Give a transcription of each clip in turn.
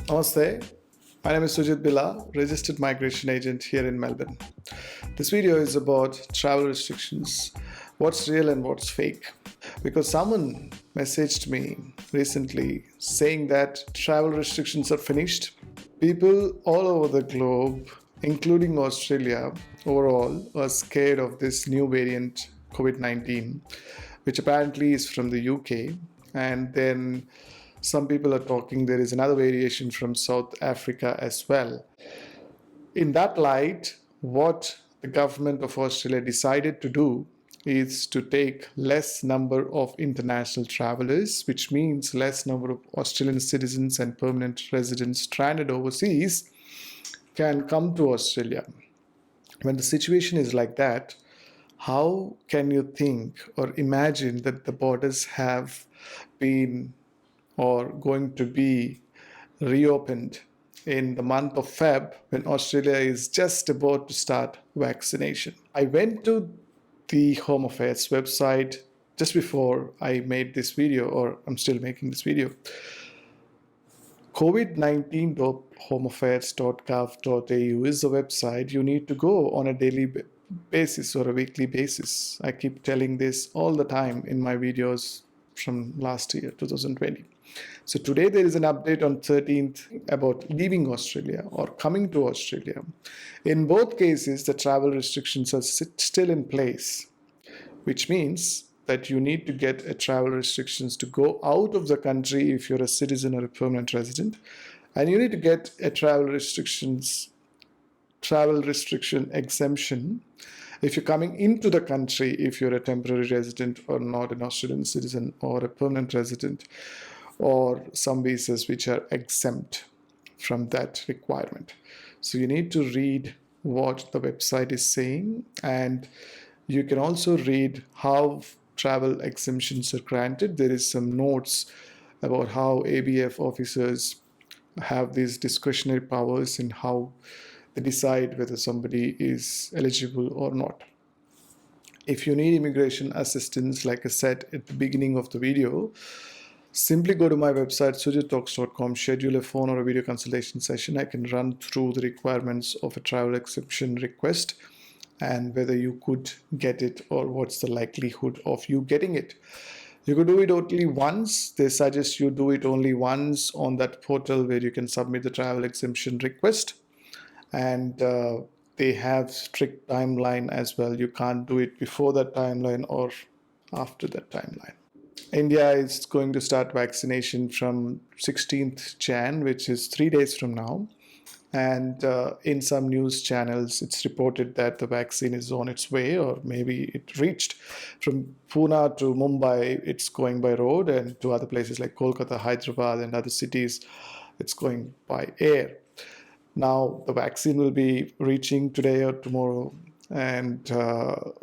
Namaste, my name is Sujit Bila, registered migration agent here in Melbourne. This video is about travel restrictions, what's real and what's fake. Because someone messaged me recently saying that travel restrictions are finished. People all over the globe, including Australia, overall are scared of this new variant COVID-19, which apparently is from the UK. And then some people are talking there is another variation from South Africa as well. In that light, what the government of Australia decided to do is to take less number of international travelers, which means less number of Australian citizens and permanent residents stranded overseas can come to Australia. When the situation is like that, how can you think or imagine that the borders have been or going to be reopened in the month of Feb when Australia is just about to start vaccination? I went to the Home Affairs website just before I made this video, or I'm still making this video. covid19.homeaffairs.gov.au is the website you need to go on a daily basis or a weekly basis. I keep telling this all the time in my videos from last year, 2020. So today there is an update on 13th about leaving Australia or coming to Australia. In both cases, the travel restrictions are still in place, which means that you need to get a travel restrictions to go out of the country if you're a citizen or a permanent resident, and you need to get a travel restriction exemption if you're coming into the country if you're a temporary resident or not an Australian citizen or a permanent resident, or some visas which are exempt from that requirement. So you need to read what the website is saying, and you can also read how travel exemptions are granted. There is some notes about how ABF officers have these discretionary powers and how they decide whether somebody is eligible or not. If you need immigration assistance, like I said at the beginning of the video, simply go to my website sujittalks.com, schedule a phone or a video consultation session. I can run through the requirements of a travel exemption request and whether you could get it or what's the likelihood of you getting it. You could do it only once. They suggest you do it only once on that portal where you can submit the travel exemption request. And they have strict timeline as well. You can't do it before that timeline or after that timeline. India is going to start vaccination from 16th Jan, which is 3 days from now. And in some news channels, it's reported that the vaccine is on its way, or maybe it reached from Pune to Mumbai. It's going by road, and to other places like Kolkata, Hyderabad, and other cities, it's going by air. Now, the vaccine will be reaching today or tomorrow, and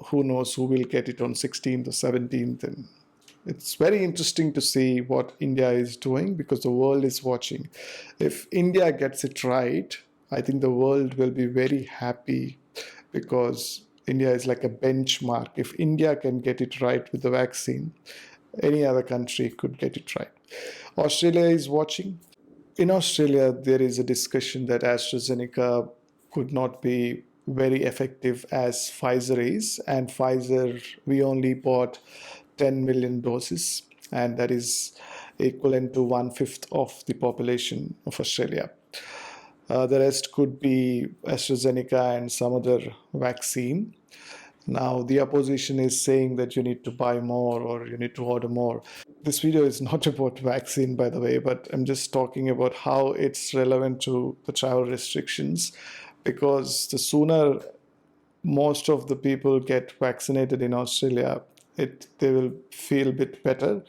who knows who will get it on 16th or 17th. And it's very interesting to see what India is doing because the world is watching. If India gets it right, I think the world will be very happy because India is like a benchmark. If India can get it right with the vaccine, any other country could get it right. Australia is watching. In Australia, there is a discussion that Astrazeneca could not be very effective as Pfizer is, and Pfizer, we only bought 10 million doses, and that is equivalent to 1/5 of the population of Australia. The rest could be AstraZeneca and some other vaccine. Now, the opposition is saying that you need to buy more or you need to order more. This video is not about vaccine, by the way, but I'm just talking about how it's relevant to the travel restrictions, because the sooner most of the people get vaccinated in Australia, they will feel a bit better.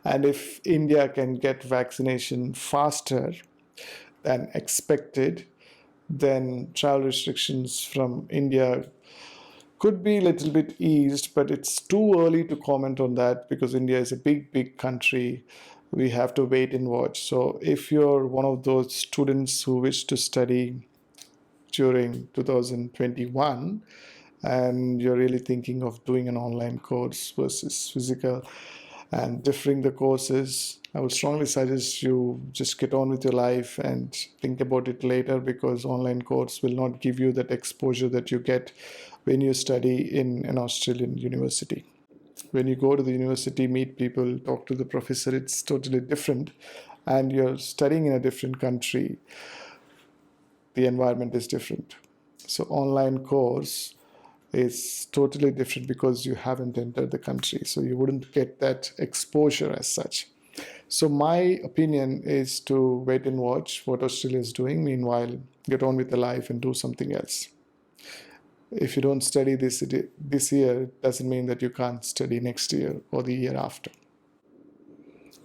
And if India can get vaccination faster than expected, then travel restrictions from India could be a little bit eased, but it's too early to comment on that because India is a big country. We have to wait and watch. So if you're one of those students who wish to study during 2021 and you're really thinking of doing an online course versus physical, and differing the courses, I would strongly suggest you just get on with your life and think about it later, because online course will not give you that exposure that you get when you study in an Australian university. When you go to the university, meet people, talk to the professor, it's totally different. And you're studying in a different country, the environment is different. So online course is totally different because you haven't entered the country, so you wouldn't get that exposure as such. So my opinion is to wait and watch what Australia is doing. Meanwhile, get on with the life and do something else. If you don't study this year, it doesn't mean that you can't study next year or the year after.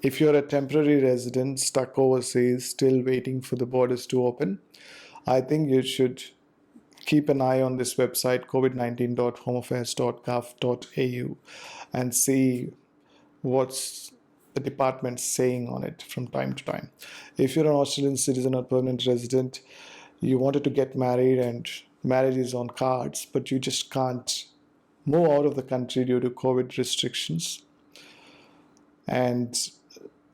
If you're a temporary resident stuck overseas, still waiting for the borders to open, I think you should keep an eye on this website, covid19.homeaffairs.gov.au, and see what's the department saying on it from time to time. If you're an Australian citizen or permanent resident, you wanted to get married and marriage is on cards, but you just can't move out of the country due to COVID restrictions. And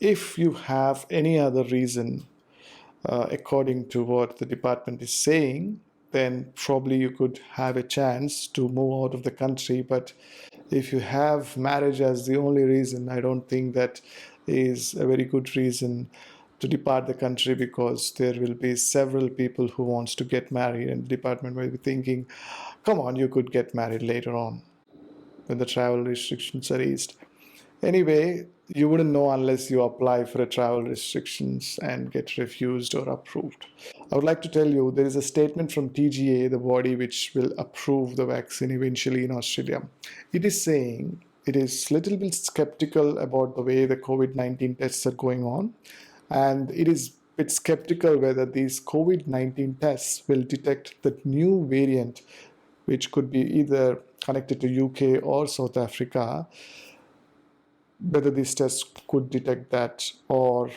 if you have any other reason, according to what the department is saying, then probably you could have a chance to move out of the country. But if you have marriage as the only reason, I don't think that is a very good reason to depart the country, because there will be several people who wants to get married, and the department might be thinking, come on, you could get married later on when the travel restrictions are eased. Anyway, you wouldn't know unless you apply for a travel restrictions and get refused or approved. I would like to tell you, there is a statement from TGA, the body which will approve the vaccine eventually in Australia. It is saying it is a little bit skeptical about the way the COVID-19 tests are going on, and it is a bit skeptical whether these COVID-19 tests will detect the new variant, which could be either connected to UK or South Africa, whether these tests could detect that, or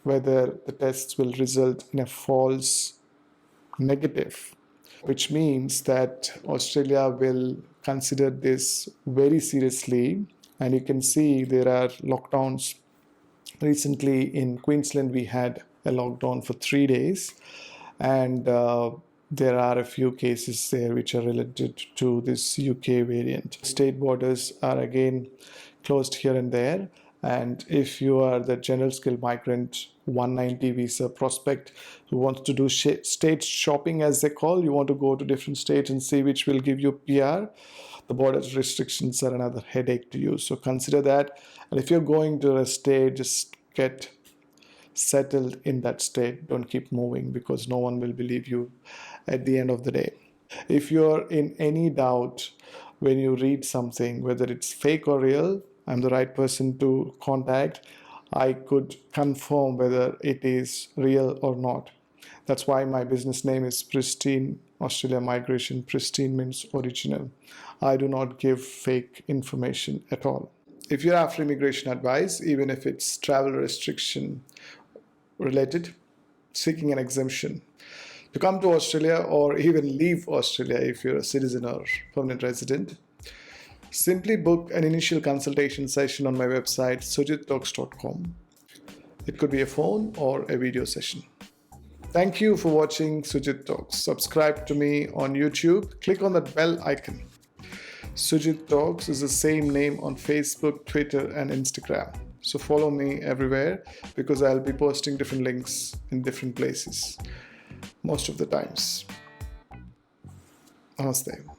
whether the tests will result in a false negative, which means that Australia will consider this very seriously. And you can see there are lockdowns. Recently in Queensland, we had a lockdown for 3 days, and there are a few cases there which are related to this UK variant. State borders are again closed here and there, and if you are the general skilled migrant 190 visa prospect who wants to do state shopping, as they call, you want to go to different states and see which will give you PR, the border restrictions are another headache to you. So consider that, and if you're going to a state, just get settled in that state. Don't keep moving, because no one will believe you at the end of the day. If you're in any doubt when you read something, whether it's fake or real, I'm the right person to contact. I could confirm whether it is real or not. That's why my business name is Pristine Australia Migration. Pristine means original. I do not give fake information at all. If you're after immigration advice, even if it's travel restriction related, seeking an exemption to come to Australia or even leave Australia if you're a citizen or permanent resident, simply book an initial consultation session on my website, sujittalks.com. It could be a phone or a video session. Thank you for watching Sujit Talks. Subscribe to me on YouTube. Click on that bell icon. Sujit Talks is the same name on Facebook, Twitter, and Instagram. So follow me everywhere, because I'll be posting different links in different places most of the times. Namaste.